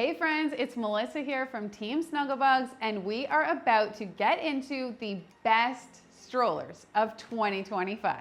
Hey friends, it's Melissa here from Team Snugglebugs, and we are about to get into the best strollers of 2025.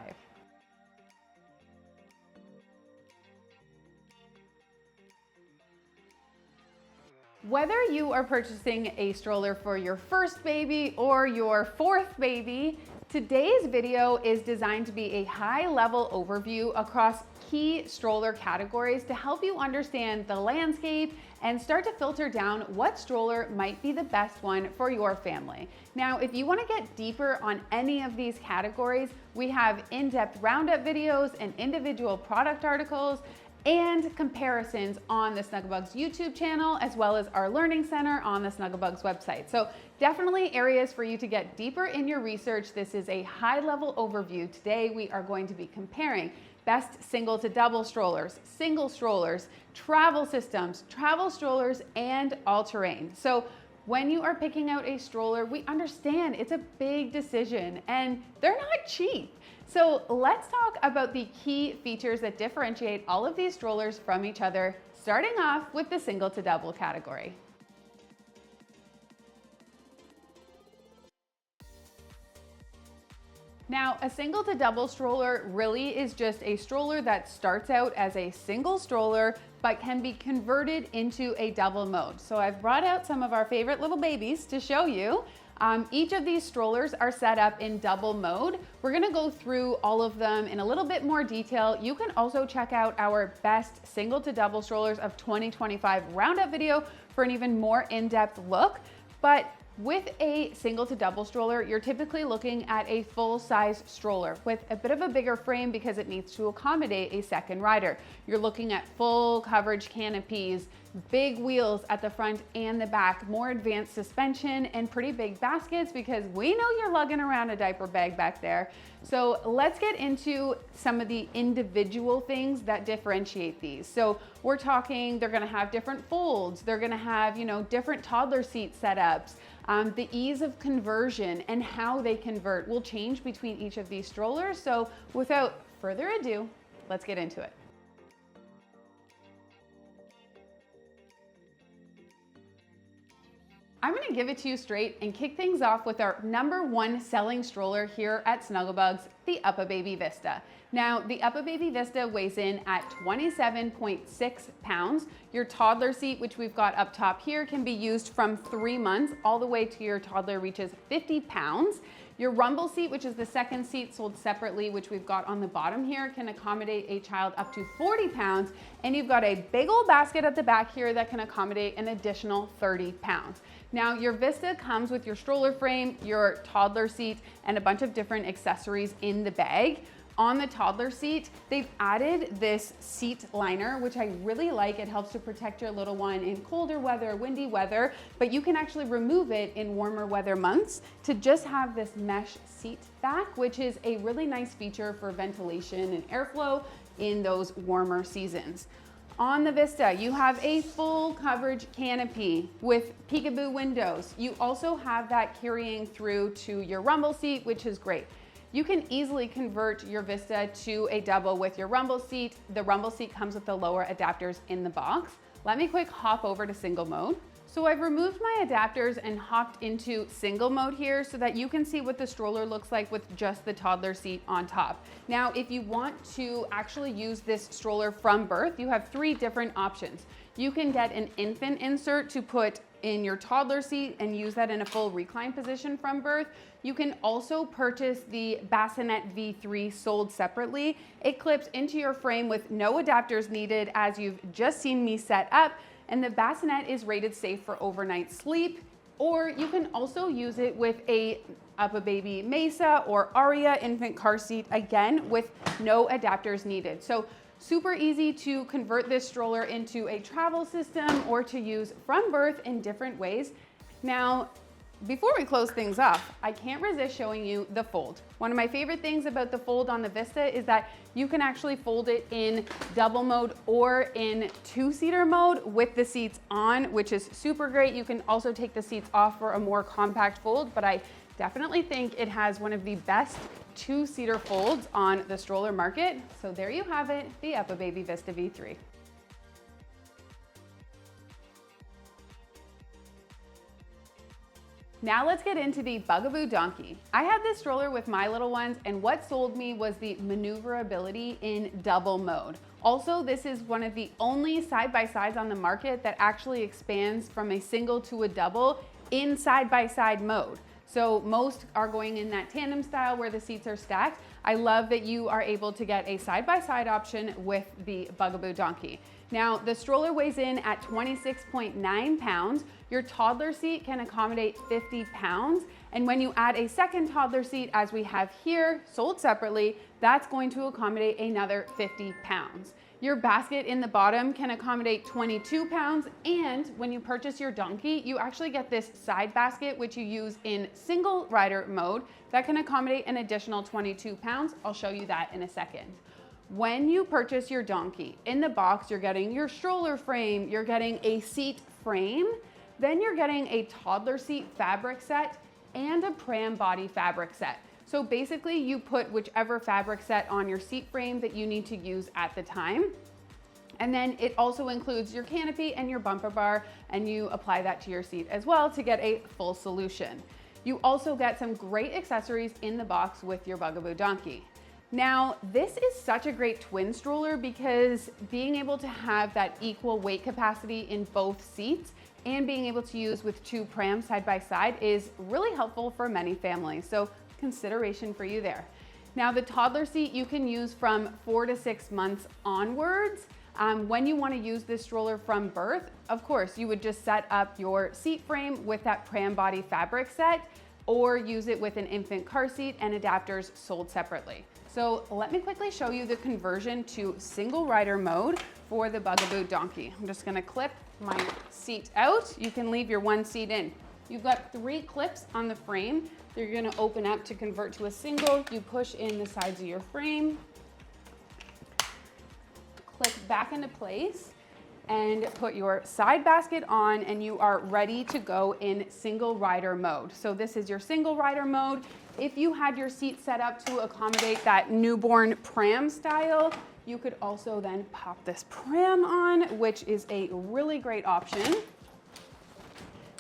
Whether you are purchasing a stroller for your first baby or your fourth baby, today's video is designed to be a high-level overview across key stroller categories to help you understand the landscape and start to filter down what stroller might be the best one for your family. Now, if you want to get deeper on any of these categories, we have in-depth roundup videos and individual product articles and comparisons on the Snugglebugs YouTube channel, as well as our Learning Center on the Snugglebugs website. So definitely areas for you to get deeper in your research. This is a high-level overview. Today we are going to be comparing best single to double strollers, single strollers, travel systems, travel strollers, and all-terrain. So when you are picking out a stroller, we understand it's a big decision and they're not cheap. So let's talk about the key features that differentiate all of these strollers from each other, starting off with the single to double category. Now, a single to double stroller really is just a stroller that starts out as a single stroller, but can be converted into a double mode. So I've brought out some of our favorite little babies to show you. Each of these strollers are set up in double mode. We're gonna go through all of them in a little bit more detail. You can also check out our best single to double strollers of 2025 roundup video for an even more in-depth look. But with a single to double stroller, you're typically looking at a full-size stroller with a bit of a bigger frame because it needs to accommodate a second rider. You're looking at full coverage canopies, big wheels at the front and the back, more advanced suspension, and pretty big baskets because we know you're lugging around a diaper bag back there. So let's get into some of the individual things that differentiate these. So we're talking, they're gonna have different folds, they're gonna have, different toddler seat setups. The ease of conversion and how they convert will change between each of these strollers. So without further ado, let's get into it. I'm gonna give it to you straight and kick things off with our #1 selling stroller here at Snugglebugs, the UPPAbaby Vista. Now, the UPPAbaby Vista weighs in at 27.6 pounds. Your toddler seat, which we've got up top here, can be used from 3 months all the way to your toddler reaches 50 pounds. Your rumble seat, which is the second seat sold separately, which we've got on the bottom here, can accommodate a child up to 40 pounds. And you've got a big old basket at the back here that can accommodate an additional 30 pounds. Now, your Vista comes with your stroller frame, your toddler seat, and a bunch of different accessories in the bag. On the toddler seat, they've added this seat liner, which I really like. It helps to protect your little one in colder weather, windy weather, but you can actually remove it in warmer weather months to just have this mesh seat back, which is a really nice feature for ventilation and airflow in those warmer seasons. On the Vista, you have a full coverage canopy with peekaboo windows. You also have that carrying through to your rumble seat, which is great. You can easily convert your Vista to a double with your rumble seat. The rumble seat comes with the lower adapters in the box. Let me quick hop over to single mode. So I've removed my adapters and hopped into single mode here so that you can see what the stroller looks like with just the toddler seat on top. Now, if you want to actually use this stroller from birth, you have 3 different options. You can get an infant insert to put in your toddler seat and use that in a full recline position from birth. You can also purchase the Bassinet V3 sold separately. It clips into your frame with no adapters needed, as you've just seen me set up. And the bassinet is rated safe for overnight sleep, or you can also use it with a UPPAbaby Mesa or Aria infant car seat, again, with no adapters needed. So super easy to convert this stroller into a travel system or to use from birth in different ways. Now, before we close things off, I can't resist showing you the fold. One of my favorite things about the fold on the Vista is that you can actually fold it in double mode or in 2-seater mode with the seats on, which is super great. You can also take the seats off for a more compact fold, but I definitely think it has one of the best 2-seater folds on the stroller market. So there you have it, the UPPAbaby Vista V3. Now let's get into the Bugaboo Donkey. I had this stroller with my little ones, and what sold me was the maneuverability in double mode. Also, this is one of the only side-by-sides on the market that actually expands from a single to a double in side-by-side mode. So most are going in that tandem style where the seats are stacked. I love that you are able to get a side-by-side option with the Bugaboo Donkey. Now, the stroller weighs in at 26.9 pounds. Your toddler seat can accommodate 50 pounds. And when you add a second toddler seat, as we have here, sold separately, that's going to accommodate another 50 pounds. Your basket in the bottom can accommodate 22 pounds. And when you purchase your donkey, you actually get this side basket, which you use in single rider mode that can accommodate an additional 22 pounds. I'll show you that in a second. When you purchase your donkey, in the box, you're getting your stroller frame, you're getting a seat frame, then you're getting a toddler seat fabric set and a pram body fabric set. So basically you put whichever fabric set on your seat frame that you need to use at the time. And then it also includes your canopy and your bumper bar, and you apply that to your seat as well to get a full solution. You also get some great accessories in the box with your Bugaboo Donkey. Now, this is such a great twin stroller because being able to have that equal weight capacity in both seats and being able to use with two prams side by side is really helpful for many families. So consideration for you there. Now, the toddler seat you can use from 4 to 6 months onwards. When you want to use this stroller from birth, of course, you would just set up your seat frame with that pram body fabric set, or use it with an infant car seat and adapters sold separately. So let me quickly show you the conversion to single rider mode for the Bugaboo Donkey. I'm just gonna clip my seat out. You can leave your one seat in. You've got 3 clips on the frame. They're gonna open up to convert to a single. You push in the sides of your frame, click back into place, and put your side basket on, and you are ready to go in single rider mode. So this is your single rider mode. If you had your seat set up to accommodate that newborn pram style, you could also then pop this pram on, which is a really great option.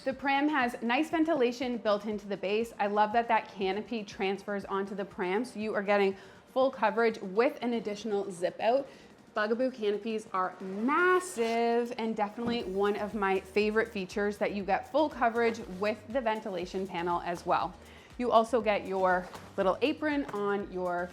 The pram has nice ventilation built into the base. I love that that canopy transfers onto the pram, so you are getting full coverage with an additional zip out. Bugaboo canopies are massive and definitely one of my favorite features, that you get full coverage with the ventilation panel as well. You also get your little apron on your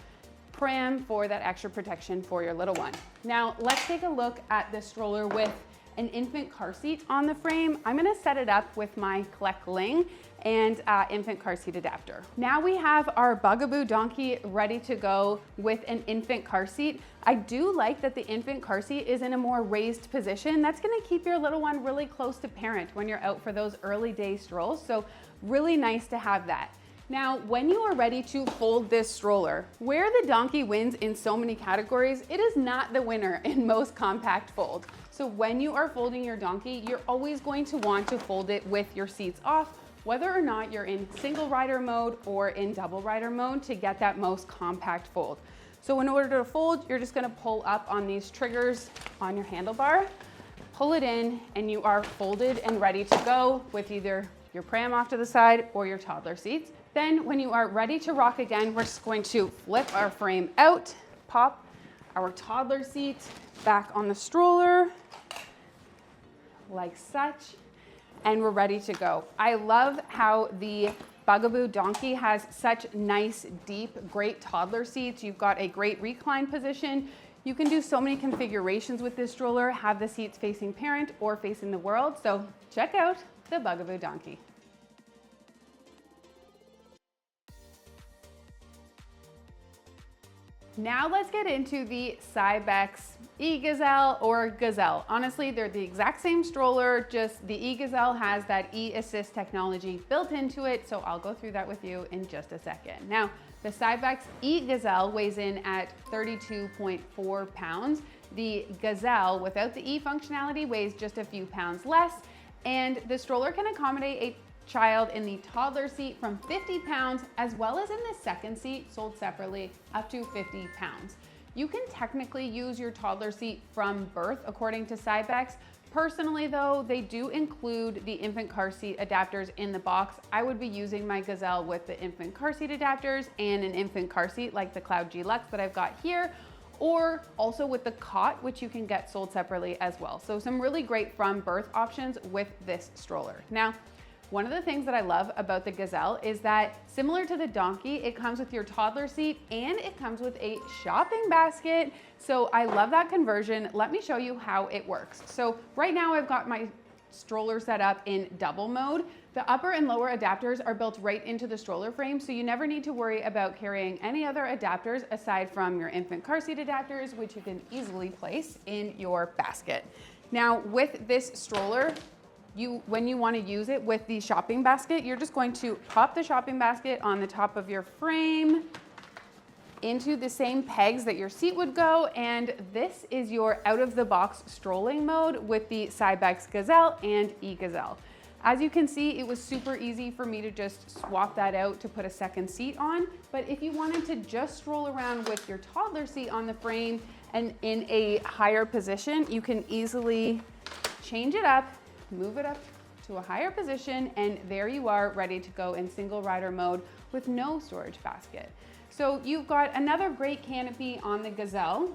pram for that extra protection for your little one. Now let's take a look at the stroller with an infant car seat on the frame. I'm gonna set it up with my Collect Ling and infant car seat adapter. Now we have our Bugaboo Donkey ready to go with an infant car seat. I do like that the infant car seat is in a more raised position. That's gonna keep your little one really close to parent when you're out for those early day strolls. So really nice to have that. Now, when you are ready to fold this stroller, where the donkey wins in so many categories, it is not the winner in most compact fold. So when you are folding your donkey, you're always going to want to fold it with your seats off, whether or not you're in single rider mode or in double rider mode, to get that most compact fold. So in order to fold, you're just gonna pull up on these triggers on your handlebar, pull it in, and you are folded and ready to go with either your pram off to the side or your toddler seats. Then when you are ready to rock again, we're just going to flip our frame out, pop our toddler seat back on the stroller, like such, and we're ready to go. I love how the Bugaboo Donkey has such nice, deep, great toddler seats. You've got a great recline position. You can do so many configurations with this stroller, have the seats facing parent or facing the world. So check out the Bugaboo Donkey. Now let's get into the Cybex e-Gazelle or Gazelle. Honestly, they're the exact same stroller, just the e-Gazelle has that e-assist technology built into it, so I'll go through that with you in just a second. Now, the Cybex e-Gazelle weighs in at 32.4 pounds. The Gazelle, without the e functionality, weighs just a few pounds less, and the stroller can accommodate a child in the toddler seat from 50 pounds, as well as in the second seat, sold separately, up to 50 pounds. You can technically use your toddler seat from birth, according to Cybex, Personally though, they do include the infant car seat adapters in the box. I would be using my Gazelle with the infant car seat adapters and an infant car seat like the Cloud G Lux that I've got here, or also with the cot, which you can get sold separately as well. So some really great from birth options with this stroller. Now, one of the things that I love about the Gazelle is that similar to the Donkey, it comes with your toddler seat and it comes with a shopping basket. So I love that conversion. Let me show you how it works. So right now I've got my stroller set up in double mode. The upper and lower adapters are built right into the stroller frame, so you never need to worry about carrying any other adapters aside from your infant car seat adapters, which you can easily place in your basket. Now with this stroller, when you want to use it with the shopping basket, you're just going to pop the shopping basket on the top of your frame into the same pegs that your seat would go, and this is your out-of-the-box strolling mode with the Cybex Gazelle and e-Gazelle. As you can see, it was super easy for me to just swap that out to put a second seat on, but if you wanted to just stroll around with your toddler seat on the frame and in a higher position, you can easily change it up, move it up to a higher position, and there you are ready to go in single rider mode with no storage basket. So you've got another great canopy on the Gazelle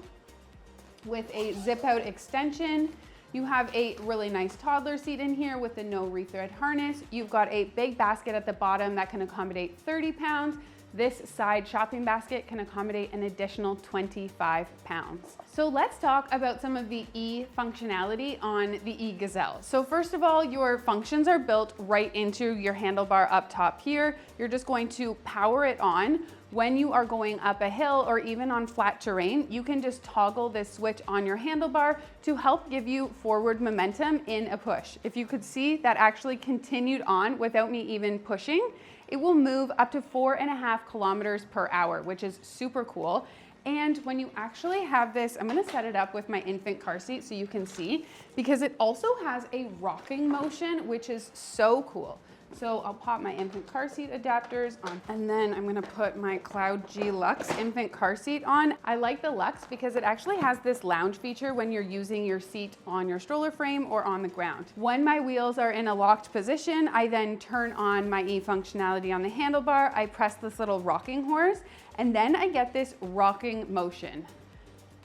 with a zip out extension. You have a really nice toddler seat in here with the no rethread harness. You've got a big basket at the bottom that can accommodate 30 pounds. This side shopping basket can accommodate an additional 25 pounds. So let's talk about some of the E functionality on the e-Gazelle. So first of all, your functions are built right into your handlebar up top here. You're just going to power it on. When you are going up a hill or even on flat terrain, you can just toggle this switch on your handlebar to help give you forward momentum in a push. If you could see, that actually continued on without me even pushing. It will move up to 4.5 kilometers per hour, which is super cool. And when you actually have this, I'm gonna set it up with my infant car seat so you can see, because it also has a rocking motion, which is so cool. So I'll pop my infant car seat adapters on, and then I'm gonna put my Cloud G Lux infant car seat on. I like the Lux because it actually has this lounge feature when you're using your seat on your stroller frame or on the ground. When my wheels are in a locked position, I then turn on my E functionality on the handlebar. I press this little rocking horse, and then I get this rocking motion.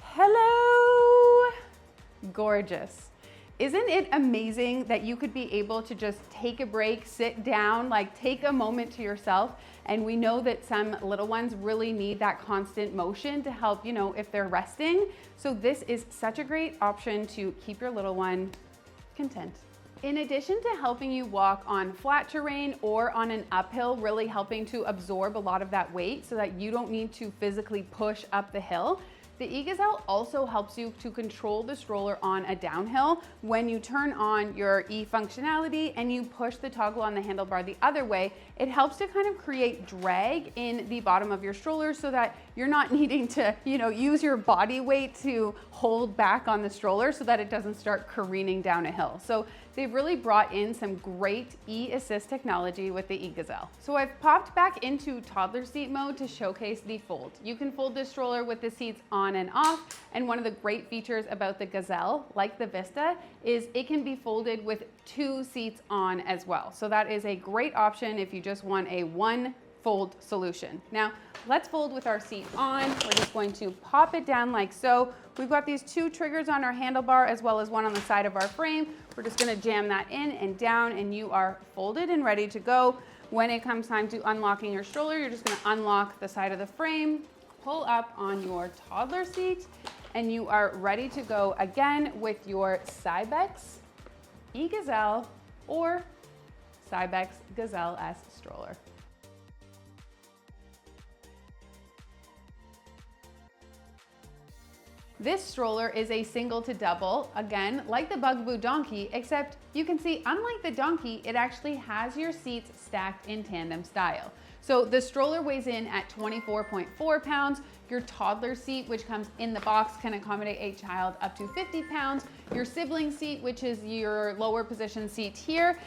Hello, gorgeous. Isn't it amazing that you could be able to just take a break, sit down, like take a moment to yourself? And we know that some little ones really need that constant motion to help, you know, if they're resting. So this is such a great option to keep your little one content. In addition to helping you walk on flat terrain or on an uphill, really helping to absorb a lot of that weight so that you don't need to physically push up the hill, the e-Gazelle also helps you to control the stroller on a downhill. When you turn on your E functionality and you push the toggle on the handlebar the other way, it helps to kind of create drag in the bottom of your stroller so that you're not needing to, you know, use your body weight to hold back on the stroller so that it doesn't start careening down a hill. So they've really brought in some great e-assist technology with the e-Gazelle. So I've popped back into toddler seat mode to showcase the fold. You can fold this stroller with the seats on and off, and one of the great features about the Gazelle, like the Vista, is it can be folded with 2 seats on as well. So that is a great option if you just want a one fold solution. Now, let's fold with our seat on. We're just going to pop it down like so. We've got these 2 triggers on our handlebar as well as one on the side of our frame. We're just gonna jam that in and down, and you are folded and ready to go. When it comes time to unlocking your stroller, you're just gonna unlock the side of the frame, pull up on your toddler seat, and you are ready to go again with your Cybex e-Gazelle or Cybex Gazelle S stroller. This stroller is a single to double, again, like the Bugaboo Donkey, except you can see, unlike the Donkey, it actually has your seats stacked in tandem style. So the stroller weighs in at 24.4 pounds. Your toddler seat, which comes in the box, can accommodate a child up to 50 pounds. Your sibling seat, which is your lower position seat here,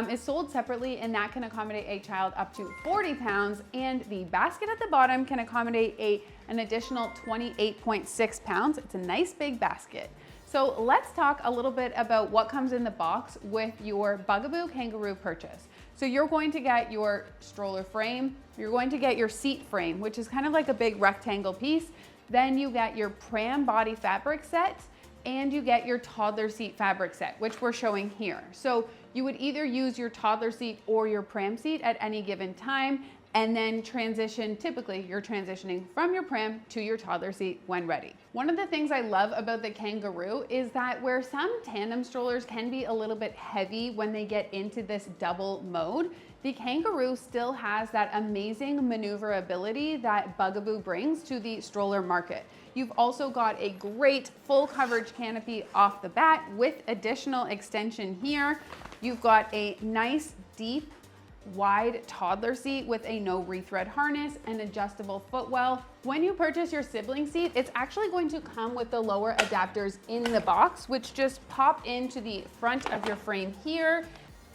is sold separately, and that can accommodate a child up to 40 pounds. And the basket at the bottom can accommodate an additional 28.6 pounds. It's a nice big basket. So let's talk a little bit about what comes in the box with your Bugaboo Kangaroo purchase. So you're going to get your stroller frame, you're going to get your seat frame, which is kind of like a big rectangle piece. Then you get your pram body fabric set, and you get your toddler seat fabric set, which we're showing here. So you would either use your toddler seat or your pram seat at any given time, and then transition, typically you're transitioning from your pram to your toddler seat when ready. One of the things I love about the Kangaroo is that where some tandem strollers can be a little bit heavy when they get into this double mode, the Kangaroo still has that amazing maneuverability that Bugaboo brings to the stroller market. You've also got a great full coverage canopy off the bat with additional extension here. You've got a nice deep wide toddler seat with a no rethread harness and adjustable footwell. When you purchase your sibling seat, it's actually going to come with the lower adapters in the box, which just pop into the front of your frame here.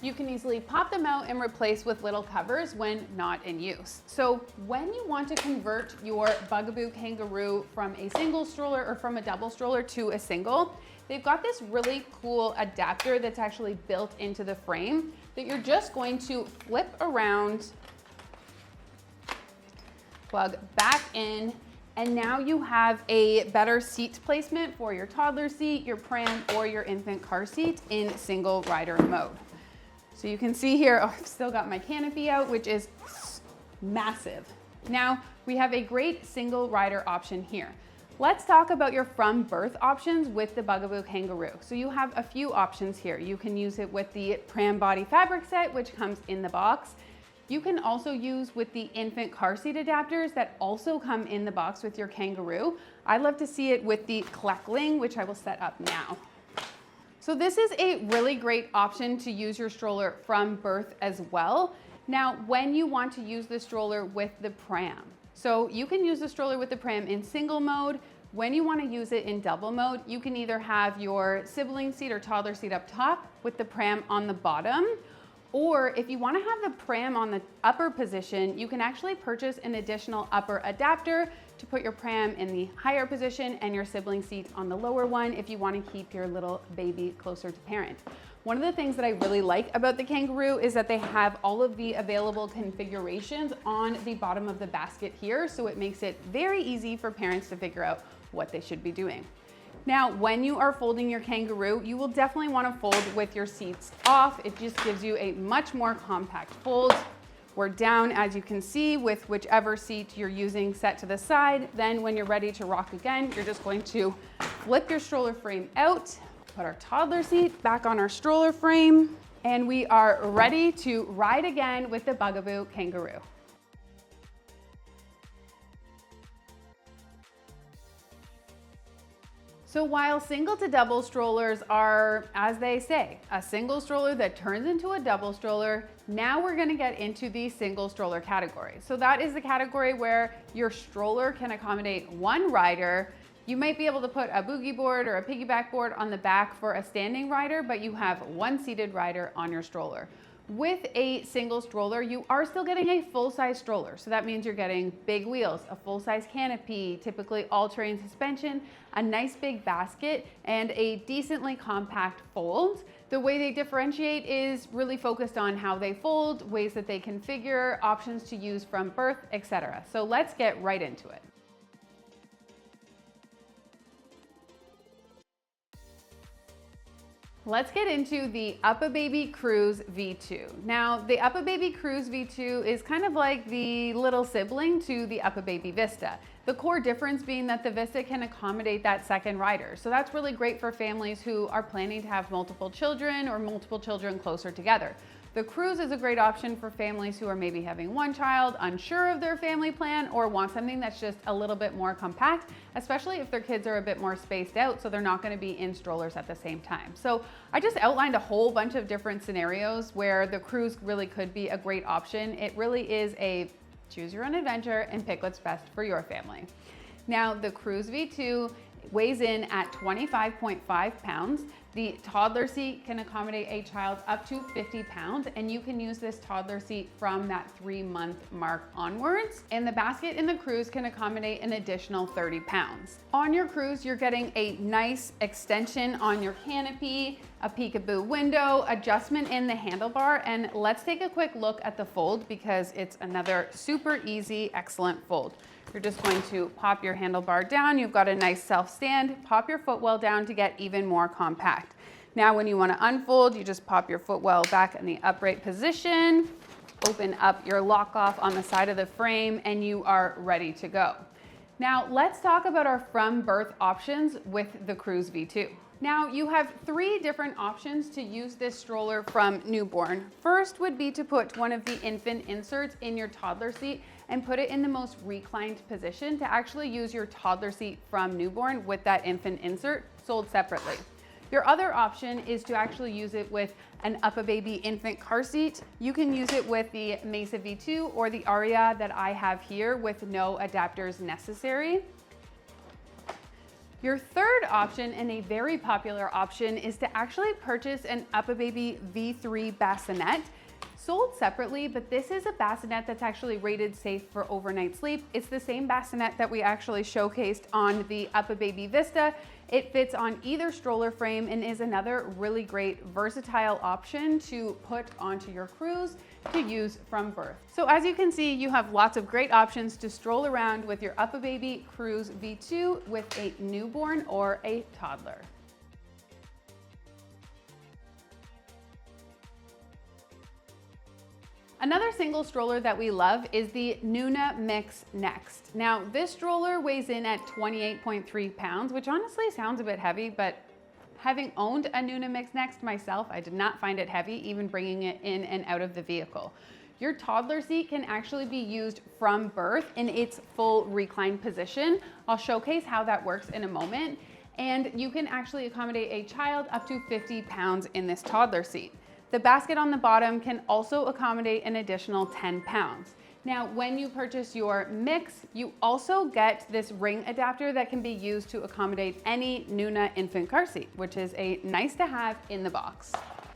You can easily pop them out and replace with little covers when not in use. So when you want to convert your Bugaboo Kangaroo from a single stroller or from a double stroller to a single, they've got this really cool adapter that's actually built into the frame that you're just going to flip around, plug back in, and now you have a better seat placement for your toddler seat, your pram, or your infant car seat in single rider mode. So you can see here, I've still got my canopy out, which is massive. Now we have a great single rider option here. Let's talk about your from birth options with the Bugaboo Kangaroo. So you have a few options here. You can use it with the pram body fabric set, which comes in the box. You can also use with the infant car seat adapters that also come in the box with your Kangaroo. I love to see it with the Kleckling, which I will set up now. So this is a really great option to use your stroller from birth as well. Now, when you want to use the stroller with the pram, so you can use the stroller with the pram in single mode. When you want to use it in double mode, you can either have your sibling seat or toddler seat up top with the pram on the bottom, or if you want to have the pram on the upper position, you can actually purchase an additional upper adapter to put your pram in the higher position and your sibling seat on the lower one if you want to keep your little baby closer to parent. One of the things that I really like about the Kangaroo is that they have all of the available configurations on the bottom of the basket here, so it makes it very easy for parents to figure out what they should be doing. Now, when you are folding your Kangaroo, you will definitely want to fold with your seats off. It just gives you a much more compact fold. We're down, as you can see, with whichever seat you're using set to the side. Then when you're ready to rock again, you're just going to flip your stroller frame out, put our toddler seat back on our stroller frame, and we are ready to ride again with the Bugaboo Kangaroo. So while single to double strollers are, as they say, a single stroller that turns into a double stroller, now we're gonna get into the single stroller category. So that is the category where your stroller can accommodate one rider. You might be able to put a boogie board or a piggyback board on the back for a standing rider, but you have one seated rider on your stroller. With a single stroller, you are still getting a full-size stroller. So that means you're getting big wheels, a full-size canopy, typically all-terrain suspension, a nice big basket, and a decently compact fold. The way they differentiate is really focused on how they fold, ways that they configure, options to use from birth, etc. So let's get right into it. Let's get into the UPPAbaby Cruz V2. Now, the UPPAbaby Cruz V2 is kind of like the little sibling to the UPPAbaby Vista. The core difference being that the Vista can accommodate that second rider. So that's really great for families who are planning to have multiple children or multiple children closer together. The Cruz is a great option for families who are maybe having one child, unsure of their family plan, or want something that's just a little bit more compact, especially if their kids are a bit more spaced out, so they're not going to be in strollers at the same time. So I just outlined a whole bunch of different scenarios where the Cruz really could be a great option. It really is a choose your own adventure and pick what's best for your family. Now, the Cruz V2 weighs in at 25.5 pounds. The toddler seat can accommodate a child up to 50 pounds, and you can use this toddler seat from that 3-month mark onwards. And the basket in the Cruz can accommodate an additional 30 pounds. On your Cruz, you're getting a nice extension on your canopy, a peekaboo window, adjustment in the handlebar, and let's take a quick look at the fold because it's another super easy, excellent fold. You're just going to pop your handlebar down. You've got a nice self-stand. Pop your footwell down to get even more compact. Now, when you want to unfold, you just pop your footwell back in the upright position, open up your lock off on the side of the frame, and you are ready to go. Now, let's talk about our from birth options with the Cruz V2. Now, you have 3 different options to use this stroller from newborn. First would be to put one of the infant inserts in your toddler seat and put it in the most reclined position to actually use your toddler seat from newborn with that infant insert, sold separately. Your other option is to actually use it with an UPPAbaby infant car seat. You can use it with the Mesa V2 or the Aria that I have here with no adapters necessary. Your third option, and a very popular option, is to actually purchase an UPPAbaby V3 bassinet, sold separately, but this is a bassinet that's actually rated safe for overnight sleep. It's the same bassinet that we actually showcased on the UPPAbaby Vista. It fits on either stroller frame and is another really great versatile option to put onto your Cruz to use from birth. So as you can see, you have lots of great options to stroll around with your UPPAbaby Cruz V2 with a newborn or a toddler. Another single stroller that we love is the Nuna MIXX Next. Now, this stroller weighs in at 28.3 pounds, which honestly sounds a bit heavy, but having owned a Nuna MIXX Next myself, I did not find it heavy, even bringing it in and out of the vehicle. Your toddler seat can actually be used from birth in its full recline position. I'll showcase how that works in a moment. And you can actually accommodate a child up to 50 pounds in this toddler seat. The basket on the bottom can also accommodate an additional 10 pounds. Now, when you purchase your MIXX, you also get this ring adapter that can be used to accommodate any Nuna infant car seat, which is a nice to have in the box.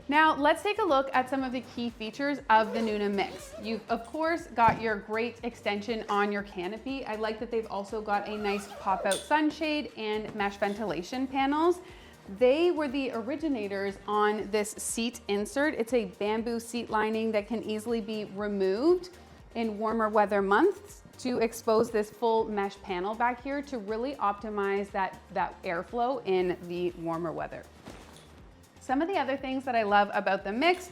Now, let's take a look at some of the key features of the Nuna MIXX. You've, of course, got your great extension on your canopy. I like that they've also got a nice pop-out sunshade and mesh ventilation panels. They were the originators on this seat insert. It's a bamboo seat lining that can easily be removed in warmer weather months to expose this full mesh panel back here to really optimize that airflow in the warmer weather. Some of the other things that I love about the MIXX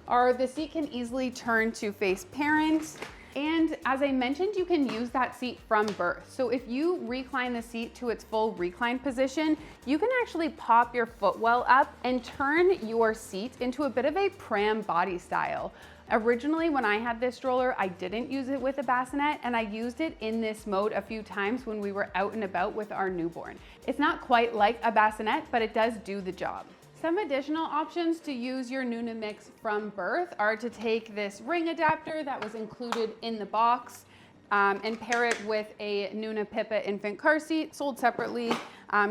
are the seat can easily turn to face parent. And as I mentioned, you can use that seat from birth. So if you recline the seat to its full recline position, you can actually pop your footwell up and turn your seat into a bit of a pram body style. Originally, when I had this stroller, I didn't use it with a bassinet, and I used it in this mode a few times when we were out and about with our newborn. It's not quite like a bassinet, but it does do the job. Some additional options to use your Nuna MIXX from birth are to take this ring adapter that was included in the box and pair it with a Nuna PIPA infant car seat, sold separately,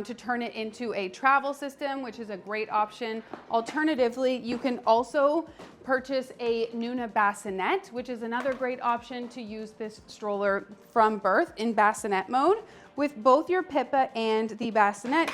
to turn it into a travel system, which is a great option. Alternatively, you can also purchase a Nuna bassinet, which is another great option to use this stroller from birth in bassinet mode. With both your PIPA and the bassinet,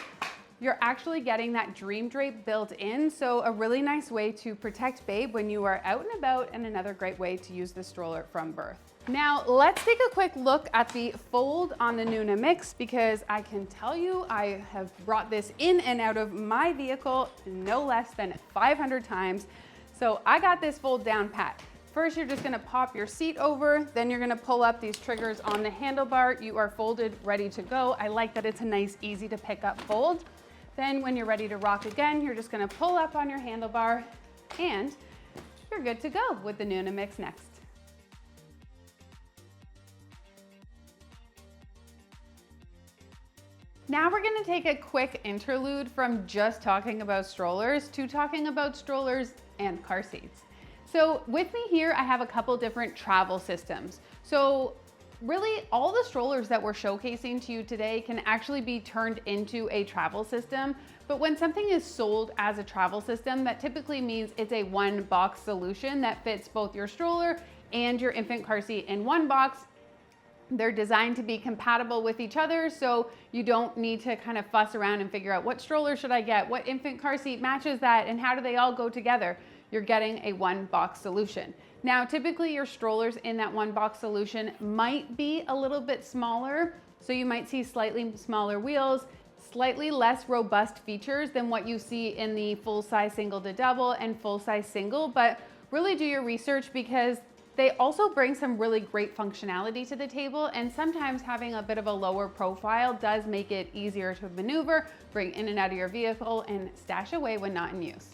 you're actually getting that dream drape built in, so a really nice way to protect babe when you are out and about, and another great way to use the stroller from birth. Now, let's take a quick look at the fold on the Nuna MIXX, because I can tell you I have brought this in and out of my vehicle no less than 500 times. So I got this fold down pat. First, you're just gonna pop your seat over, then you're gonna pull up these triggers on the handlebar. You are folded, ready to go. I like that it's a nice, easy to pick up fold. Then when you're ready to rock again, you're just gonna pull up on your handlebar and you're good to go with the Nuna MIXX Next. Now we're gonna take a quick interlude from just talking about strollers to talking about strollers and car seats. So with me here, I have a couple different travel systems. So really, all the strollers that we're showcasing to you today can actually be turned into a travel system, But when something is sold as a travel system, that typically means it's a one box solution that fits both your stroller and your infant car seat in one box. They're designed to be compatible with each other, so you don't need to kind of fuss around and figure out what stroller should I get, what infant car seat matches that, and how do they all go together. You're getting a one box solution. Now, typically your strollers in that one box solution might be a little bit smaller, so you might see slightly smaller wheels, slightly less robust features than what you see in the full-size single to double and full-size single, but really do your research because they also bring some really great functionality to the table, and sometimes having a bit of a lower profile does make it easier to maneuver, bring in and out of your vehicle, and stash away when not in use.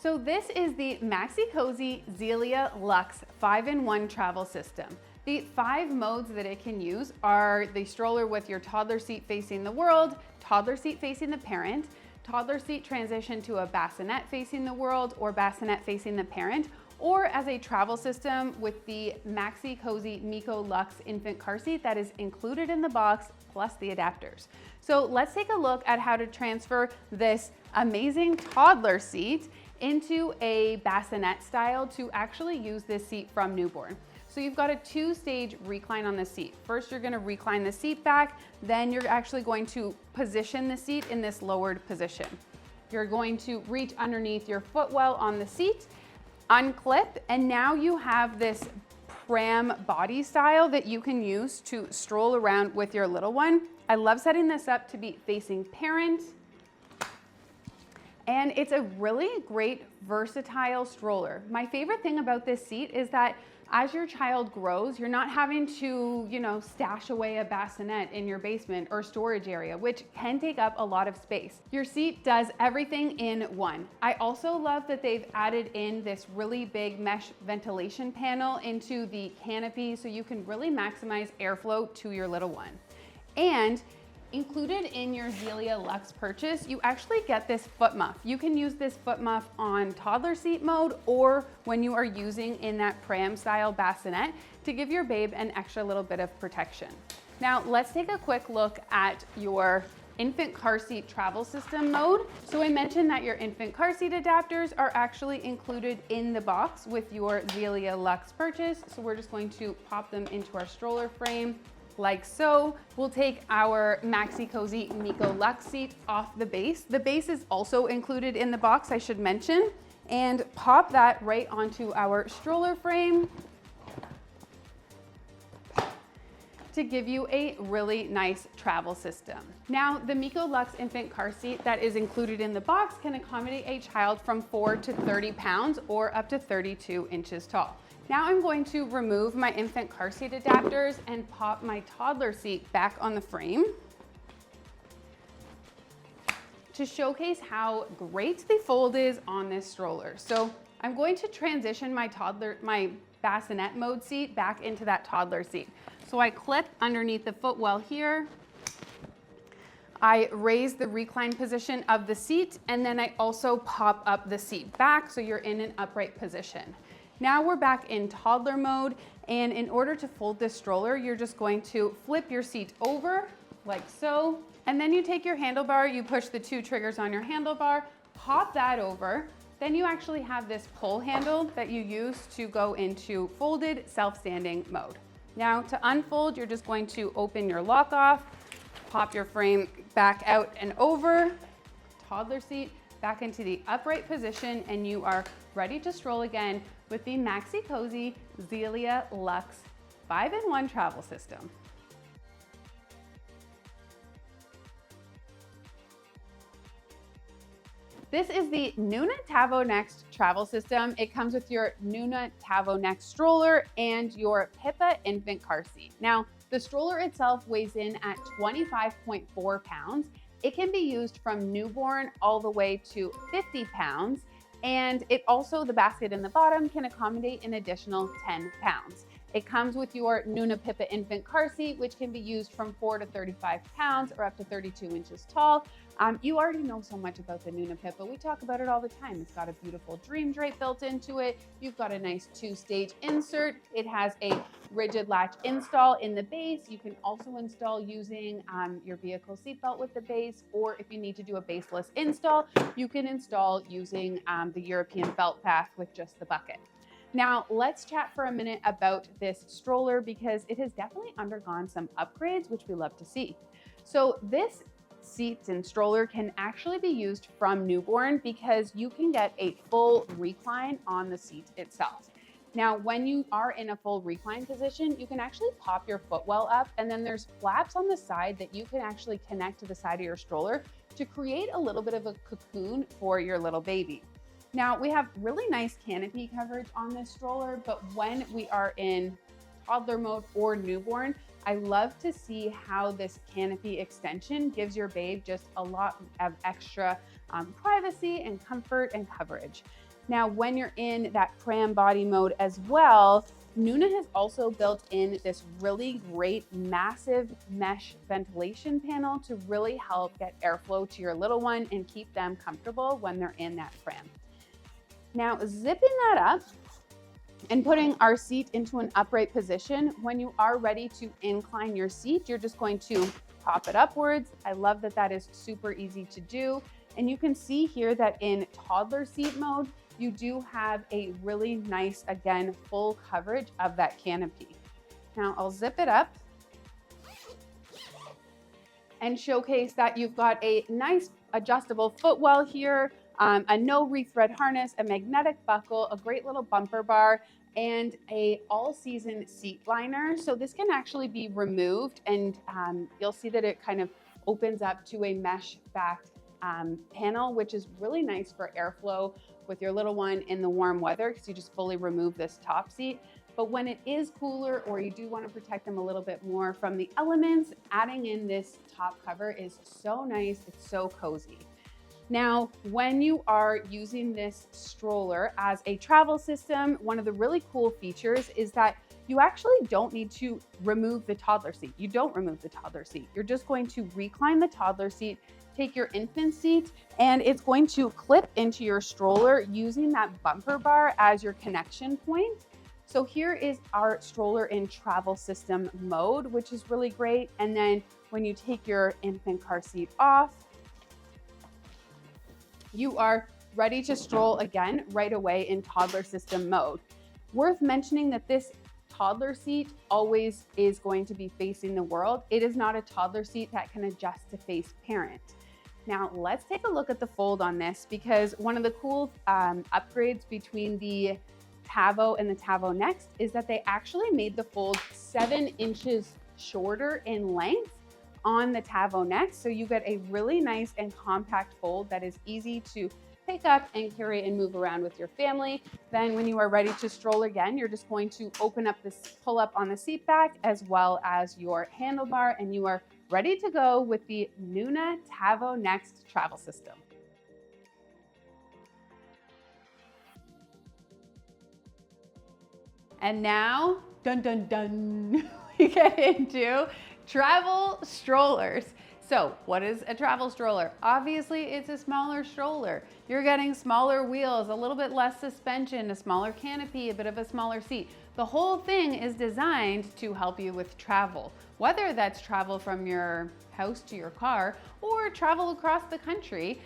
So this is the Maxi-Cosi Zelia Max 5-in-1 travel system. The 5 modes that it can use are the stroller with your toddler seat facing the world, toddler seat facing the parent, toddler seat transition to a bassinet facing the world or bassinet facing the parent, or as a travel system with the Maxi-Cosi Minu V2 infant car seat that is included in the box plus the adapters. So let's take a look at how to transfer this amazing toddler seat into a bassinet style to actually use this seat from newborn. So you've got a 2-stage recline on the seat. First, you're gonna recline the seat back, then you're actually going to position the seat in this lowered position. You're going to reach underneath your footwell on the seat, unclip, and now you have this pram body style that you can use to stroll around with your little one. I love setting this up to be facing parent, and it's a really great versatile stroller. My favorite thing about this seat is that as your child grows, you're not having to, stash away a bassinet in your basement or storage area, which can take up a lot of space. Your seat does everything in one. I also love that they've added in this really big mesh ventilation panel into the canopy so you can really maximize airflow to your little one. And included in your Zelia Max purchase, you actually get this foot muff. You can use this foot muff on toddler seat mode or when you are using in that pram style bassinet to give your babe an extra little bit of protection. Now let's take a quick look at your infant car seat travel system mode. So I mentioned that your infant car seat adapters are actually included in the box with your Zelia Max purchase. So we're just going to pop them into our stroller frame like so. We'll take our Maxi-Cosi Minu V2 seat off the base. The base is also included in the box, I should mention, and pop that right onto our stroller frame to give you a really nice travel system. Now, the Minu V2 infant car seat that is included in the box can accommodate a child from 4 to 30 pounds or up to 32 inches tall. Now I'm going to remove my infant car seat adapters and pop my toddler seat back on the frame to showcase how great the fold is on this stroller. So I'm going to transition my bassinet mode seat back into that toddler seat. So I clip underneath the footwell here. I raise the recline position of the seat, and then I also pop up the seat back so you're in an upright position. Now we're back in toddler mode, and in order to fold this stroller, you're just going to flip your seat over like so, and then you take your handlebar, you push the 2 triggers on your handlebar, pop that over, then you actually have this pull handle that you use to go into folded self-standing mode. Now to unfold, you're just going to open your lock off, pop your frame back out and over, toddler seat back into the upright position, and you are ready to stroll again with the Maxi-Cosi Zelia Max 5-in-1 travel system. This is the Nuna TAVO Next travel system. It comes with your Nuna TAVO Next stroller and your PIPA infant car seat. Now, the stroller itself weighs in at 25.4 pounds. It can be used from newborn all the way to 50 pounds. And it also, the basket in the bottom can accommodate an additional 10 pounds. It comes with your Nuna PIPA infant car seat, which can be used from 4 to 35 pounds or up to 32 inches tall. You already know so much about the Nuna PIPA. We talk about it all the time. It's got a beautiful dream drape built into it. You've got a nice 2-stage insert. It has a rigid latch install in the base. You can also install using your vehicle seatbelt with the base, or if you need to do a baseless install, you can install using the European belt path with just the bucket. Now, let's chat for a minute about this stroller because it has definitely undergone some upgrades, which we love to see. So this seat and stroller can actually be used from newborn because you can get a full recline on the seat itself. Now, when you are in a full recline position, you can actually pop your footwell up, and then there's flaps on the side that you can actually connect to the side of your stroller to create a little bit of a cocoon for your little baby. Now, we have really nice canopy coverage on this stroller, but when we are in toddler mode or newborn, I love to see how this canopy extension gives your babe just a lot of extra privacy and comfort and coverage. Now, when you're in that pram body mode as well, Nuna has also built in this really great massive mesh ventilation panel to really help get airflow to your little one and keep them comfortable when they're in that pram. Now, zipping that up and putting our seat into an upright position, when you are ready to incline your seat, you're just going to pop it upwards. I love that that is super easy to do. And you can see here that in toddler seat mode, you do have a really nice, again, full coverage of that canopy. Now I'll zip it up and showcase that you've got a nice adjustable footwell here, a no rethread harness, a magnetic buckle, a great little bumper bar, and a all-season seat liner. So this can actually be removed, and you'll see that it kind of opens up to a mesh-backed panel, which is really nice for airflow with your little one in the warm weather because you just fully remove this top seat. But when it is cooler or you do want to protect them a little bit more from the elements, adding in this top cover is so nice. It's so cozy. Now, when you are using this stroller as a travel system, one of the really cool features is that you actually don't need to remove the toddler seat. You don't remove the toddler seat. You're just going to recline the toddler seat, take your infant seat, and it's going to clip into your stroller using that bumper bar as your connection point. So here is our stroller in travel system mode, which is really great. And then when you take your infant car seat off, you are ready to stroll again right away in toddler system mode. Worth mentioning that this toddler seat always is going to be facing the world. It is not a toddler seat that can adjust to face parent. Now let's take a look at the fold on this, because one of the cool upgrades between the TAVO and the TAVO Next is that they actually made the fold 7 inches shorter in length on the TAVO Next. So you get a really nice and compact fold that is easy to pick up and carry and move around with your family. Then when you are ready to stroll again, you're just going to open up this pull up on the seat back as well as your handlebar, and you are ready to go with the Nuna TAVO Next travel system. And now, dun dun dun, we get into travel strollers. So what is a travel stroller? Obviously, it's a smaller stroller. You're getting smaller wheels, a little bit less suspension, a smaller canopy, a bit of a smaller seat. The whole thing is designed to help you with travel, whether that's travel from your house to your car or travel across the country.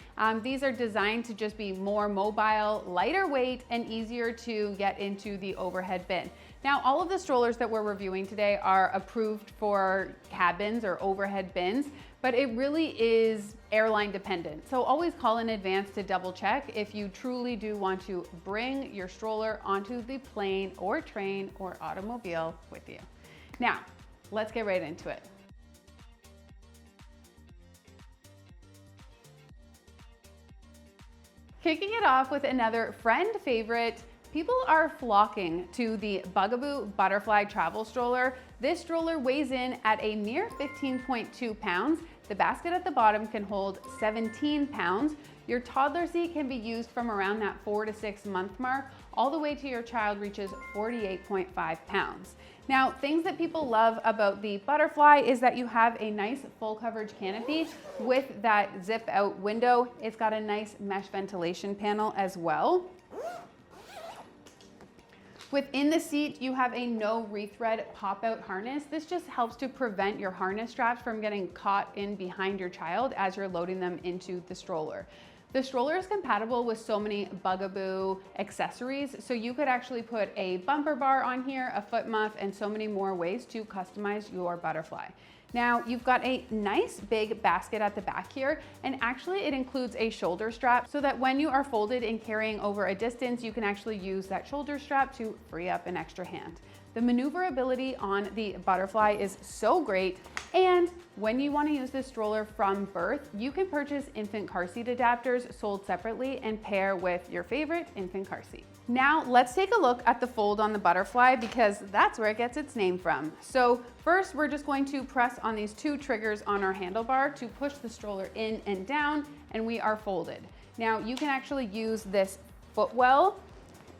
These are designed to just be more mobile, lighter weight, and easier to get into the overhead bin. Now, all of the strollers that we're reviewing today are approved for cabins or overhead bins, but it really is airline dependent. So always call in advance to double check if you truly do want to bring your stroller onto the plane or train or automobile with you. Now, let's get right into it. Kicking it off with another friend favorite, people are flocking to the Bugaboo Butterfly travel stroller. This stroller weighs in at a mere 15.2 pounds. The basket at the bottom can hold 17 pounds. Your toddler seat can be used from around that 4 to 6 month mark, all the way to your child reaches 48.5 pounds. Now, things that people love about the Butterfly is that you have a nice full coverage canopy with that zip out window. It's got a nice mesh ventilation panel as well. Within the seat, you have a no rethread pop-out harness. This just helps to prevent your harness straps from getting caught in behind your child as you're loading them into the stroller. The stroller is compatible with so many Bugaboo accessories, so you could actually put a bumper bar on here, a foot muff, and so many more ways to customize your Butterfly. Now, you've got a nice big basket at the back here, and actually it includes a shoulder strap so that when you are folded and carrying over a distance, you can actually use that shoulder strap to free up an extra hand. The maneuverability on the Butterfly is so great, and when you want to use this stroller from birth, you can purchase infant car seat adapters sold separately and pair with your favorite infant car seat. Now let's take a look at the fold on the Butterfly because that's where it gets its name from. So first, we're just going to press on these two triggers on our handlebar to push the stroller in and down, and we are folded. Now you can actually use this footwell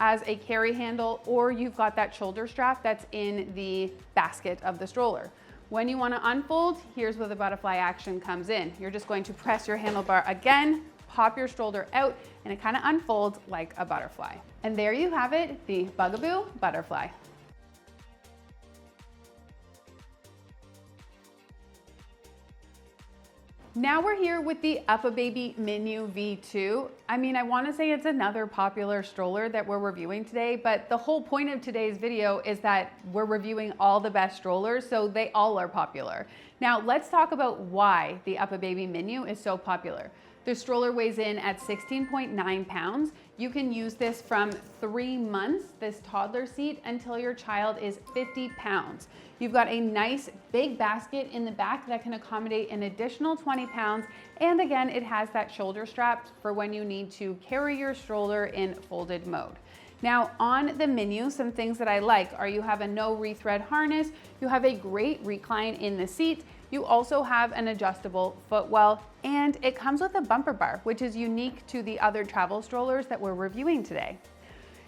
as a carry handle, or you've got that shoulder strap that's in the basket of the stroller. When you want to unfold, here's where the Butterfly action comes in. You're just going to press your handlebar again, pop your stroller out, and it kind of unfolds like a butterfly. And there you have it, the Bugaboo Butterfly. Now we're here with the UPPAbaby Minu V2. I mean, I want to say it's another popular stroller that we're reviewing today, but the whole point of today's video is that we're reviewing all the best strollers, so they all are popular. Now let's talk about why the UPPAbaby Minu is so popular. The stroller weighs in at 16.9 pounds. You can use this from 3 months, this toddler seat, until your child is 50 pounds. You've got a nice big basket in the back that can accommodate an additional 20 pounds. And again, it has that shoulder strap for when you need to carry your stroller in folded mode. Now on the Minu, some things that I like are you have a no rethread harness, you have a great recline in the seat, you also have an adjustable footwell, and it comes with a bumper bar, which is unique to the other travel strollers that we're reviewing today.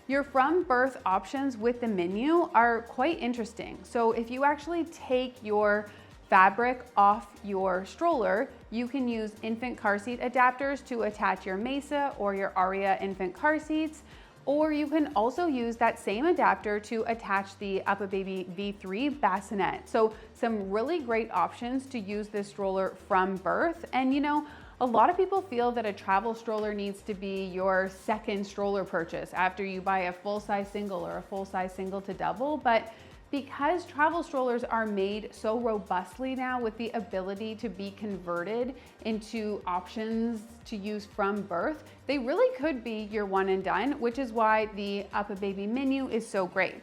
Your from birth options with the Minu are quite interesting. So if you actually take your fabric off your stroller, you can use infant car seat adapters to attach your Mesa or your Aria infant car seats, or you can also use that same adapter to attach the UPPAbaby V3 bassinet. So some really great options to use this stroller from birth. And you know, a lot of people feel that a travel stroller needs to be your second stroller purchase after you buy a full-size single or a full-size single to double, but because travel strollers are made so robustly now with the ability to be converted into options to use from birth, they really could be your one and done, which is why the UPPAbaby Minu is so great.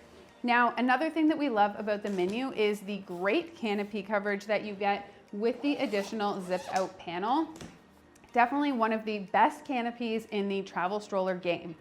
Now, another thing that we love about the Minu is the great canopy coverage that you get with the additional zip out panel. Definitely one of the best canopies in the travel stroller game.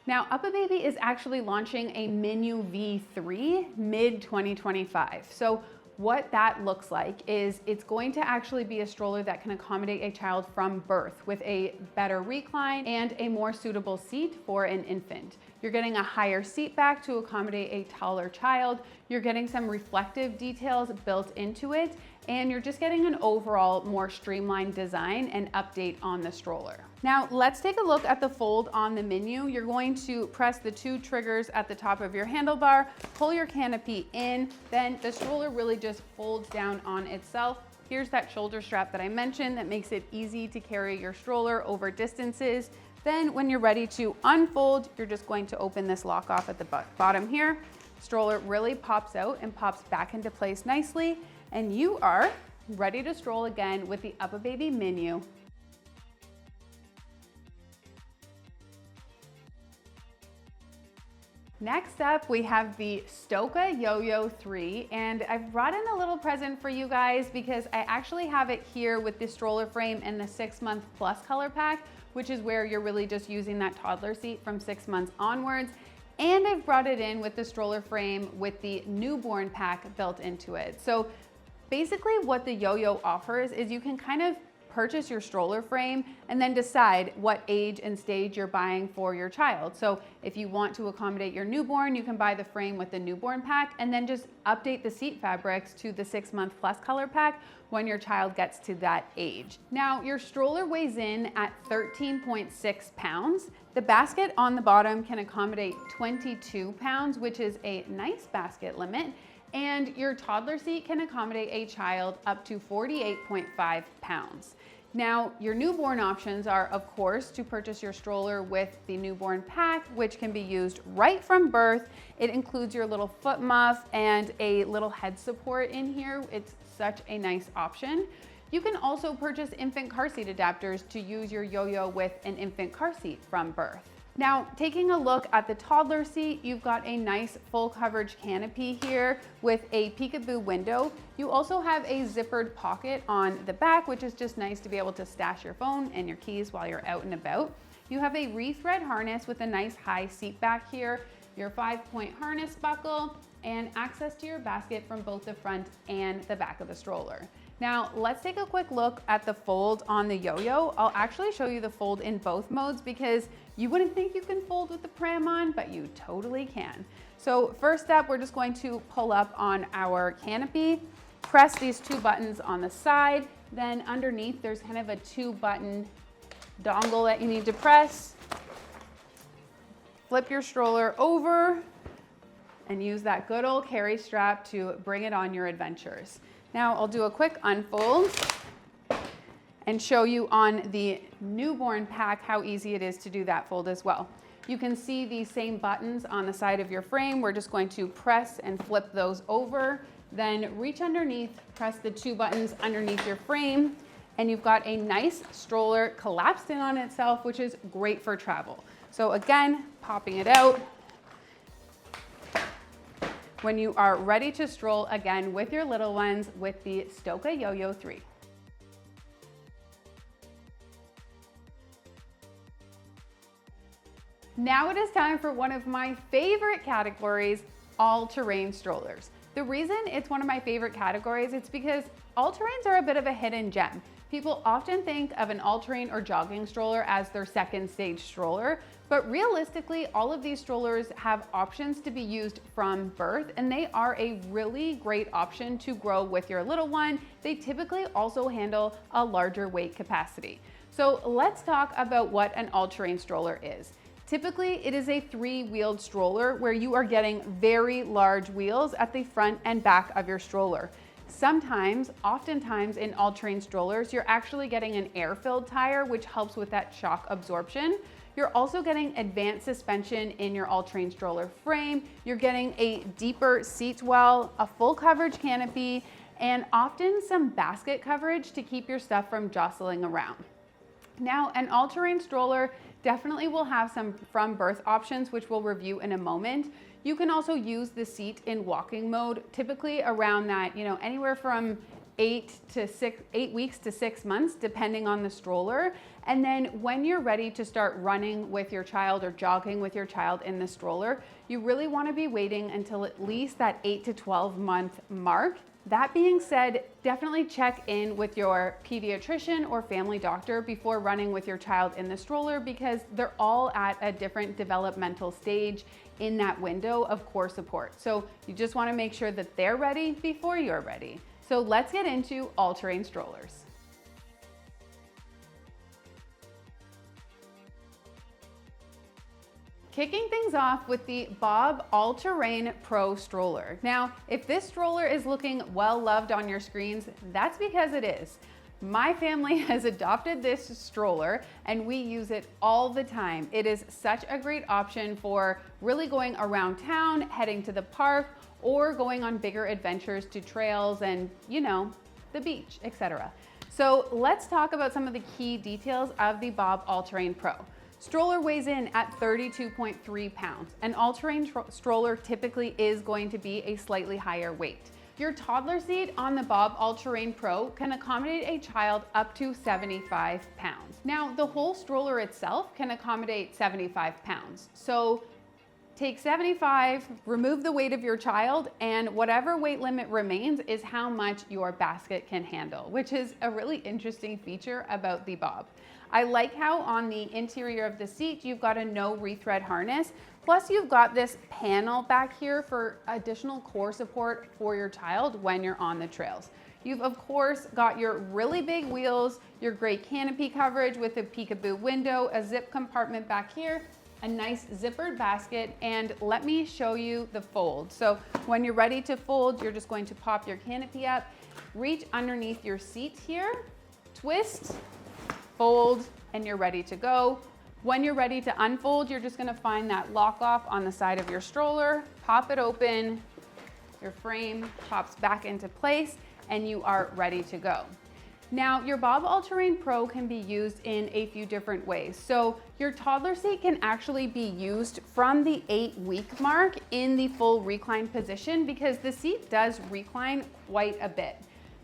Now, UPPAbaby is actually launching a Minu V3 mid-2025. So what that looks like is it's going to actually be a stroller that can accommodate a child from birth with a better recline and a more suitable seat for an infant. You're getting a higher seat back to accommodate a taller child. You're getting some reflective details built into it, and you're just getting an overall more streamlined design and update on the stroller. Now let's take a look at the fold on the Minu. You're going to press the two triggers at the top of your handlebar, pull your canopy in, then the stroller really just folds down on itself. Here's that shoulder strap that I mentioned that makes it easy to carry your stroller over distances. Then when you're ready to unfold, you're just going to open this lock off at the bottom here. Stroller really pops out and pops back into place nicely, and you are ready to stroll again with the UPPAbaby Minu. Next up, we have the Stokke YOYO3, and I've brought in a little present for you guys because I actually have it here with the stroller frame and the 6-month plus color pack, which is where you're really just using that toddler seat from 6 months onwards. And I've brought it in with the stroller frame with the newborn pack built into it. So Basically what the Yo-Yo offers is you can kind of purchase your stroller frame and then decide what age and stage you're buying for your child. So if you want to accommodate your newborn, you can buy the frame with the newborn pack and then just update the seat fabrics to the 6-month plus color pack when your child gets to that age. Now, your stroller weighs in at 13.6 pounds. The basket on the bottom can accommodate 22 pounds, which is a nice basket limit. And your toddler seat can accommodate a child up to 48.5 pounds. Now, your newborn options are, of course, to purchase your stroller with the newborn pack, which can be used right from birth. It includes your little foot muff and a little head support in here. It's such a nice option. You can also purchase infant car seat adapters to use your Yo-Yo with an infant car seat from birth. Now, taking a look at the toddler seat, you've got a nice full coverage canopy here with a peekaboo window. You also have a zippered pocket on the back, which is just nice to be able to stash your phone and your keys while you're out and about. You have a rethread harness with a nice high seat back here, your 5-point harness buckle, and access to your basket from both the front and the back of the stroller. Now, let's take a quick look at the fold on the Yo-Yo. I'll actually show you the fold in both modes because you wouldn't think you can fold with the pram on, but you totally can. So first up, we're just going to pull up on our canopy, press these 2 buttons on the side, then underneath there's kind of a 2-button dongle that you need to press. Flip your stroller over and use that good old carry strap to bring it on your adventures. Now I'll do a quick unfold and show you on the newborn pack how easy it is to do that fold as well. You can see these same buttons on the side of your frame. We're just going to press and flip those over, then reach underneath, press the 2 buttons underneath your frame, and you've got a nice stroller collapsed in on itself, which is great for travel. So again, popping it out. When you are ready to stroll again with your little ones with the Stokke YOYO3. Now it is time for one of my favorite categories, all-terrain strollers. The reason it's one of my favorite categories, it's because all-terrains are a bit of a hidden gem. People often think of an all-terrain or jogging stroller as their second stage stroller, but realistically, all of these strollers have options to be used from birth, and they are a really great option to grow with your little one. They typically also handle a larger weight capacity. So let's talk about what an all-terrain stroller is. Typically, it is a 3-wheeled stroller where you are getting very large wheels at the front and back of your stroller. Sometimes, oftentimes in all-terrain strollers, you're actually getting an air-filled tire, which helps with that shock absorption. You're also getting advanced suspension in your all-terrain stroller frame. You're getting a deeper seat well, a full coverage canopy, and often some basket coverage to keep your stuff from jostling around. Now, an all-terrain stroller definitely will have some from birth options, which we'll review in a moment. You can also use the seat in walking mode, typically around that, anywhere from 8 weeks to 6 months, depending on the stroller. And then when you're ready to start running with your child or jogging with your child in the stroller, you really want to be waiting until at least that 8 to 12 month mark. That being said, definitely check in with your pediatrician or family doctor before running with your child in the stroller, because they're all at a different developmental stage in that window of core support. So you just want to make sure that they're ready before you're ready. So let's get into all-terrain strollers. Kicking things off with the Bob Alterrain Pro stroller. Now, if this stroller is looking well loved on your screens, that's because it is. My family has adopted this stroller and we use it all the time. It is such a great option for really going around town, heading to the park, or going on bigger adventures to trails and, the beach, etc. So let's talk about some of the key details of the Bob Alterrain Pro. Stroller weighs in at 32.3 pounds. An all-terrain stroller typically is going to be a slightly higher weight. Your toddler seat on the Bob Alterrain Pro can accommodate a child up to 75 pounds. Now, the whole stroller itself can accommodate 75 pounds. So Take 75, remove the weight of your child, and whatever weight limit remains is how much your basket can handle, which is a really interesting feature about the Bob. I like how on the interior of the seat, you've got a no rethread harness, plus you've got this panel back here for additional core support for your child when you're on the trails. You've of course got your really big wheels, your great canopy coverage with a peekaboo window, a zip compartment back here, a nice zippered basket, and let me show you the fold. So when you're ready to fold, you're just going to pop your canopy up, reach underneath your seat here, twist, fold, and you're ready to go. When you're ready to unfold, you're just gonna find that lock off on the side of your stroller, pop it open, your frame pops back into place, and you are ready to go. Now, your Bob Alterrain Pro can be used in a few different ways. So your toddler seat can actually be used from the 8-week mark in the full recline position because the seat does recline quite a bit.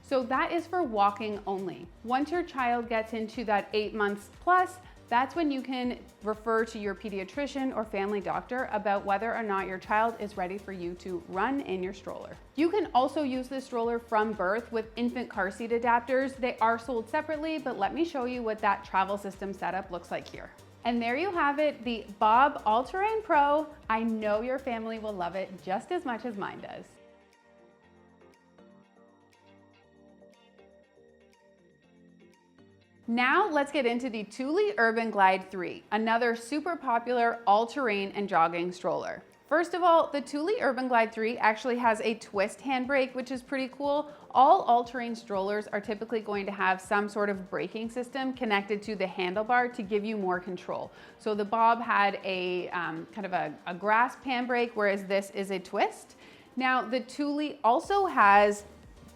So that is for walking only. Once your child gets into that 8 months plus, that's when you can refer to your pediatrician or family doctor about whether or not your child is ready for you to run in your stroller. You can also use this stroller from birth with infant car seat adapters. They are sold separately, but let me show you what that travel system setup looks like here. And there you have it, the Bob Alterrain Pro. I know your family will love it just as much as mine does. Now let's get into the Thule Urban Glide 3, another super popular all-terrain and jogging stroller. First of all, the Thule Urban Glide 3 actually has a twist handbrake, which is pretty cool. All all-terrain strollers are typically going to have some sort of braking system connected to the handlebar to give you more control. So the Bob had a kind of a grasp handbrake, whereas this is a twist. Now the Thule also has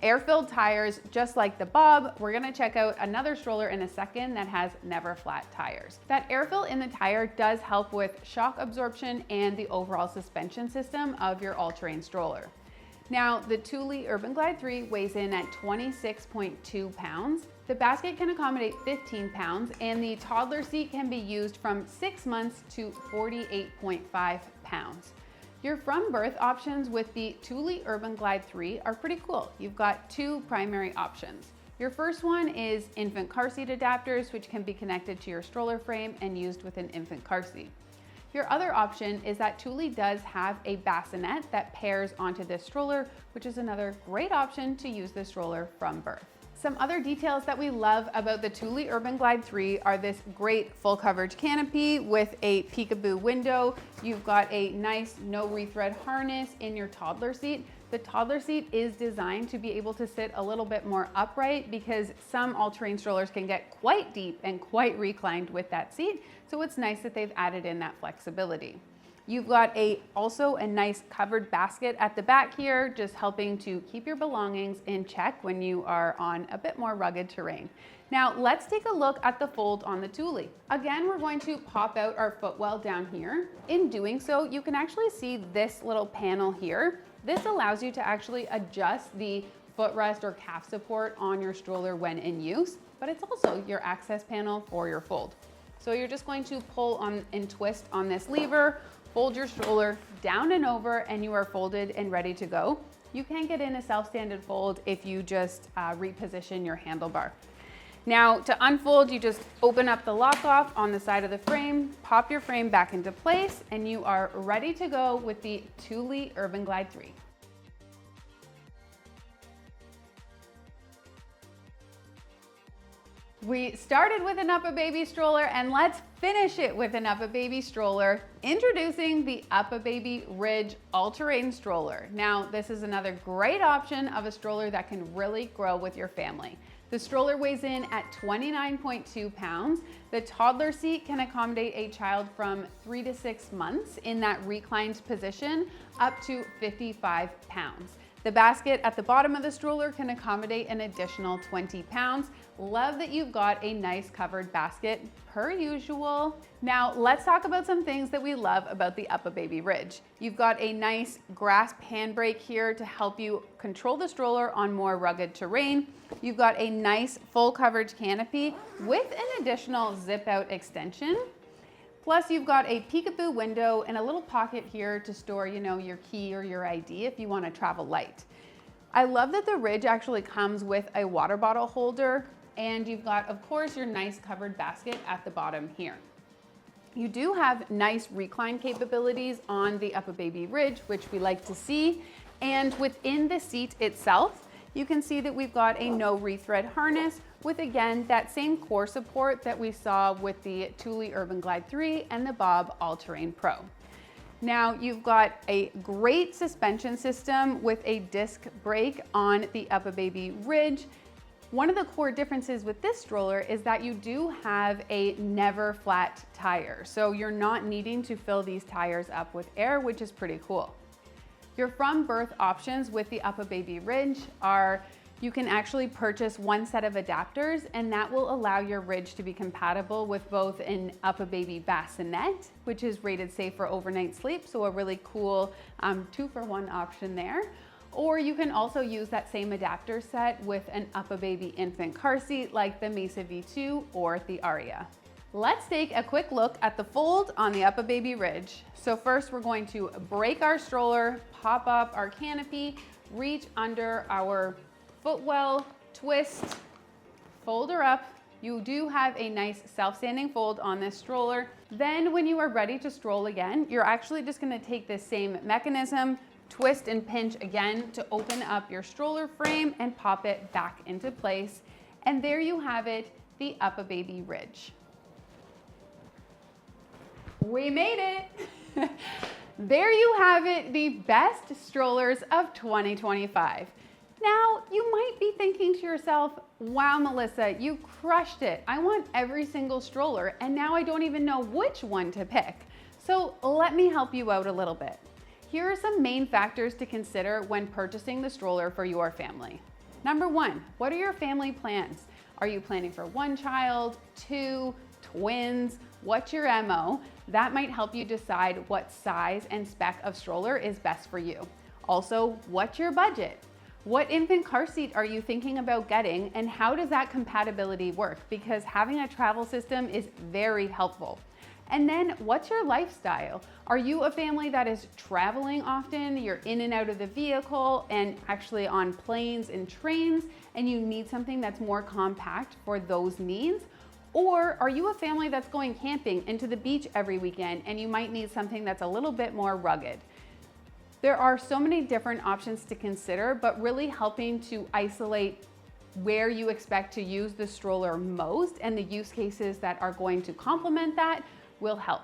air-filled tires, just like the Bob. We're gonna check out another stroller in a second that has never flat tires. That air fill in the tire does help with shock absorption and the overall suspension system of your all-terrain stroller. Now, the Thule Urban Glide 3 weighs in at 26.2 pounds. The basket can accommodate 15 pounds, and the toddler seat can be used from 6 months to 48.5 pounds. Your from birth options with the Thule Urban Glide 3 are pretty cool. You've got two primary options. Your first one is infant car seat adapters, which can be connected to your stroller frame and used with an infant car seat. Your other option is that Thule does have a bassinet that pairs onto this stroller, which is another great option to use this stroller from birth. Some other details that we love about the Thule Urban Glide 3 are this great full coverage canopy with a peekaboo window. You've got a nice no rethread harness in your toddler seat. The toddler seat is designed to be able to sit a little bit more upright because some all-terrain strollers can get quite deep and quite reclined with that seat. So it's nice that they've added in that flexibility. You've got also a nice covered basket at the back here, just helping to keep your belongings in check when you are on a bit more rugged terrain. Now let's take a look at the fold on the Thule. Again, we're going to pop out our footwell down here. In doing so, you can actually see this little panel here. This allows you to actually adjust the footrest or calf support on your stroller when in use, but it's also your access panel for your fold. So you're just going to pull on and twist on this lever, fold your stroller down and over, and you are folded and ready to go. You can get in a self-standard fold if you just reposition your handlebar. Now to unfold, you just open up the lock off on the side of the frame, pop your frame back into place, and you are ready to go with the Thule Urban Glide 3. We started with an UPPAbaby stroller, and let's finish it with an UPPAbaby stroller. Introducing the UPPAbaby Ridge all-terrain stroller. Now, this is another great option of a stroller that can really grow with your family. The stroller weighs in at 29.2 pounds. The toddler seat can accommodate a child from 3 to 6 months in that reclined position, up to 55 pounds. The basket at the bottom of the stroller can accommodate an additional 20 pounds. Love that you've got a nice covered basket per usual. Now let's talk about some things that we love about the UPPAbaby Ridge. You've got a nice grasp handbrake here to help you control the stroller on more rugged terrain. You've got a nice full coverage canopy with an additional zip out extension. Plus you've got a peekaboo window and a little pocket here to store, your key or your ID if you want to travel light. I love that the Ridge actually comes with a water bottle holder, and you've got, of course, your nice covered basket at the bottom here. You do have nice recline capabilities on the UPPAbaby Ridge, which we like to see. And within the seat itself, you can see that we've got a no rethread harness with, again, that same core support that we saw with the Thule Urban Glide 3 and the Bob Alterrain Pro. Now you've got a great suspension system with a disc brake on the UPPAbaby Ridge. One of the core differences with this stroller is that you do have a never flat tire. So you're not needing to fill these tires up with air, which is pretty cool. Your from birth options with the UPPAbaby Ridge are, you can actually purchase one set of adapters, and that will allow your Ridge to be compatible with both an UPPAbaby bassinet, which is rated safe for overnight sleep. So a really cool 2-for-1 option there. Or you can also use that same adapter set with an UPPAbaby infant car seat like the Mesa V2 or the Aria. Let's take a quick look at the fold on the UPPAbaby Ridge. So first we're going to break our stroller, pop up our canopy, reach under our footwell, twist, fold her up. You do have a nice self-standing fold on this stroller. Then when you are ready to stroll again, you're actually just gonna take this same mechanism, twist and pinch again to open up your stroller frame and pop it back into place. And there you have it, the UPPAbaby Ridge. We made it. There you have it, the best strollers of 2025. Now, you might be thinking to yourself, wow, Melissa, you crushed it. I want every single stroller, and now I don't even know which one to pick. So let me help you out a little bit. Here are some main factors to consider when purchasing the stroller for your family. Number one, what are your family plans? Are you planning for 1 child, 2, twins? What's your MO? That might help you decide what size and spec of stroller is best for you. Also, what's your budget? What infant car seat are you thinking about getting, and how does that compatibility work? Because having a travel system is very helpful. And then what's your lifestyle? Are you a family that is traveling often? You're in and out of the vehicle and actually on planes and trains, and you need something that's more compact for those needs? Or are you a family that's going camping and to the beach every weekend, and you might need something that's a little bit more rugged? There are so many different options to consider, but really helping to isolate where you expect to use the stroller most and the use cases that are going to complement that will help.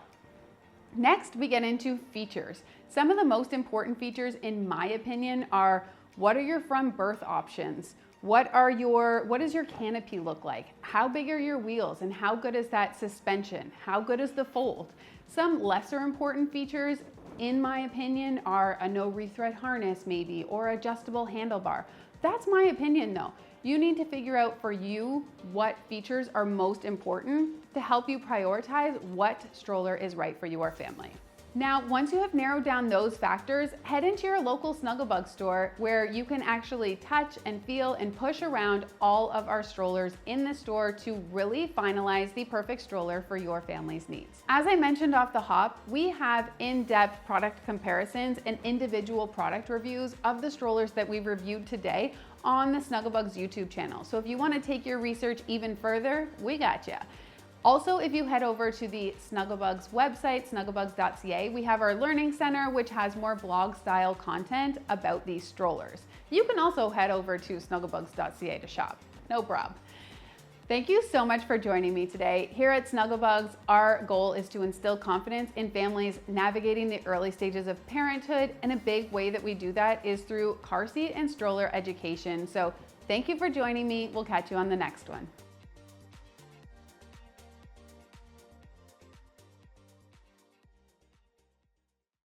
Next, we get into features. Some of the most important features, in my opinion, are what are your from birth options? What does your canopy look like? How big are your wheels, and how good is that suspension? How good is the fold? Some lesser important features, in my opinion, are a no rethread harness maybe, or adjustable handlebar. That's my opinion though. You need to figure out for you what features are most important to help you prioritize what stroller is right for your family. Now, once you have narrowed down those factors, head into your local Snugglebug store where you can actually touch and feel and push around all of our strollers in the store to really finalize the perfect stroller for your family's needs. As I mentioned off the hop, we have in-depth product comparisons and individual product reviews of the strollers that we've reviewed today on the Snugglebugs YouTube channel. So if you want to take your research even further, we got you. Also, if you head over to the Snugglebugs website, snugglebugs.ca, we have our learning center, which has more blog style content about these strollers. You can also head over to snugglebugs.ca to shop. No prob. Thank you so much for joining me today. Here at Snugglebugs, our goal is to instill confidence in families navigating the early stages of parenthood, and a big way that we do that is through car seat and stroller education. So thank you for joining me. We'll catch you on the next one.